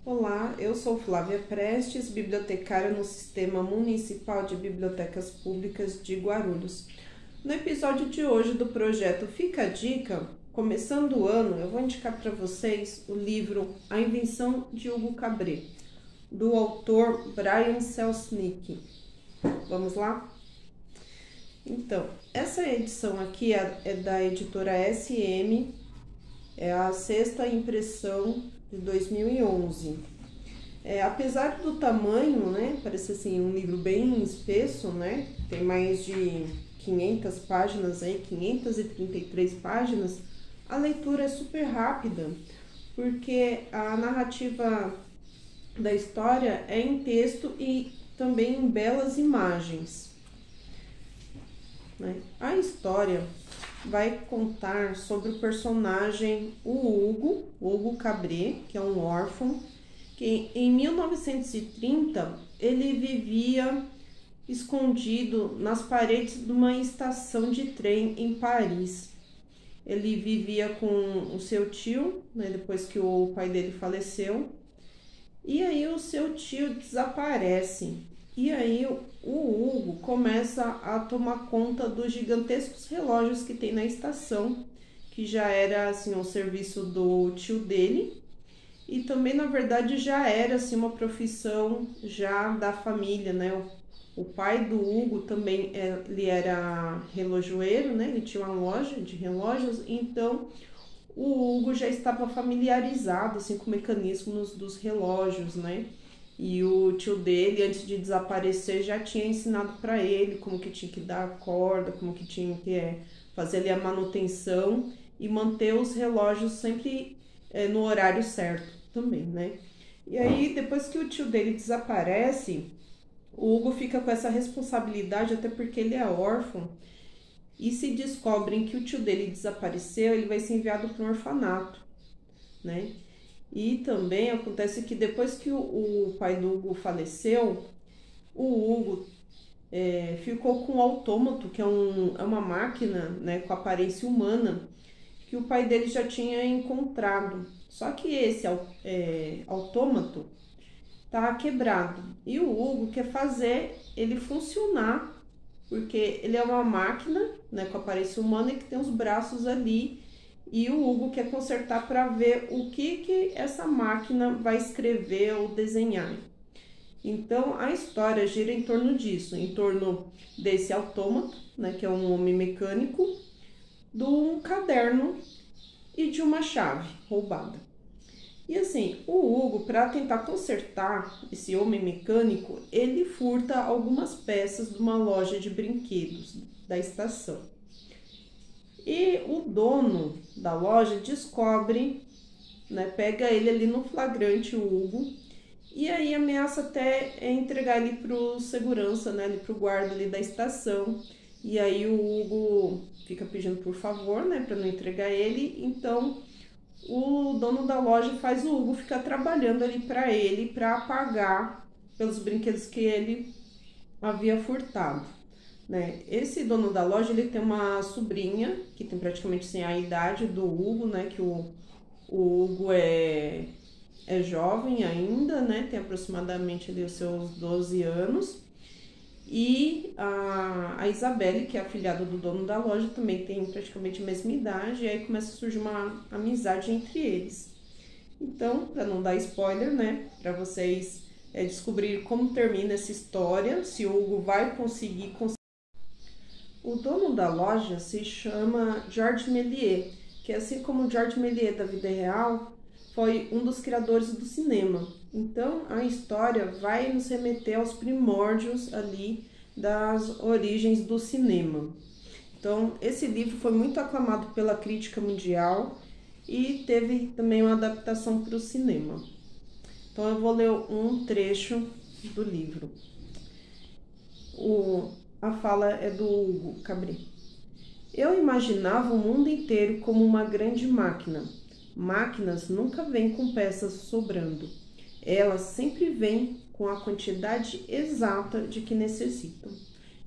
Olá, eu sou Flávia Prestes, bibliotecária no Sistema Municipal de Bibliotecas Públicas de Guarulhos. No episódio de hoje do projeto Fica a Dica, começando o ano, eu vou indicar para vocês o livro A Invenção de Hugo Cabret, do autor Brian Selznick. Vamos lá? Então, essa edição aqui é da editora SM, é a sexta impressão de 2011. Apesar do tamanho, né, parece assim um livro bem espesso, né, tem mais de 500 páginas aí, 533 páginas, a leitura é super rápida, porque a narrativa da história é em texto e também em belas imagens, né? A história vai contar sobre o personagem Hugo Cabret, que é um órfão, que em 1930 ele vivia escondido nas paredes de uma estação de trem em Paris. Ele vivia com o seu tio, né, depois que o pai dele faleceu, e aí o seu tio desaparece. E aí o Hugo começa a tomar conta dos gigantescos relógios que tem na estação, que já era assim um serviço do tio dele, e também na verdade já era assim uma profissão já da família, né? O pai do Hugo também ele era relojoeiro, né? Ele tinha uma loja de relógios, então o Hugo já estava familiarizado assim com mecanismos dos relógios, né? E o tio dele, antes de desaparecer, já tinha ensinado para ele como que tinha que dar a corda, como que tinha que fazer ali a manutenção e manter os relógios sempre no horário certo também, né? E aí, depois que o tio dele desaparece, o Hugo fica com essa responsabilidade, até porque ele é órfão, e se descobrem que o tio dele desapareceu, ele vai ser enviado para um orfanato, né? E também acontece que depois que o pai do Hugo faleceu, o Hugo ficou com um autômato, que é uma máquina, né, com aparência humana, que o pai dele já tinha encontrado. Só que esse autômato tá quebrado e o Hugo quer fazer ele funcionar, porque ele é uma máquina, né, com aparência humana e que tem os braços ali. E o Hugo quer consertar para ver o que essa máquina vai escrever ou desenhar. Então, a história gira em torno disso, em torno desse autômato, né, que é um homem mecânico, de um caderno e de uma chave roubada. E assim, o Hugo, para tentar consertar esse homem mecânico, ele furta algumas peças de uma loja de brinquedos da estação. E o dono da loja descobre, né, pega ele ali no flagrante, o Hugo, e aí ameaça até entregar ele pro segurança, né, pro guarda ali da estação. E aí o Hugo fica pedindo por favor, né, para não entregar ele. Então o dono da loja faz o Hugo ficar trabalhando ali para ele, para pagar pelos brinquedos que ele havia furtado, né? Esse dono da loja, ele tem uma sobrinha que tem praticamente assim, a idade do Hugo, né? Que o Hugo é jovem ainda, né? Tem aproximadamente ali os seus 12 anos. E a Isabelle, que é a afilhada do dono da loja, também tem praticamente a mesma idade. E aí começa a surgir uma amizade entre eles. Então, para não dar spoiler, né? Para vocês descobrir como termina essa história, se o Hugo vai conseguir. O dono da loja se chama Georges Méliès, que assim como Georges Méliès da vida real, foi um dos criadores do cinema. Então, a história vai nos remeter aos primórdios ali das origens do cinema. Então, esse livro foi muito aclamado pela crítica mundial e teve também uma adaptação para o cinema. Então, eu vou ler um trecho do livro. A fala é do Hugo Cabret. Eu imaginava o mundo inteiro como uma grande máquina. Máquinas nunca vêm com peças sobrando. Elas sempre vêm com a quantidade exata de que necessitam.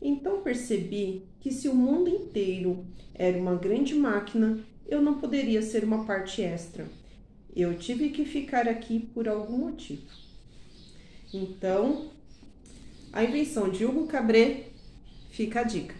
Então percebi que se o mundo inteiro era uma grande máquina, eu não poderia ser uma parte extra. Eu tive que ficar aqui por algum motivo. Então, a invenção de Hugo Cabret fica a dica.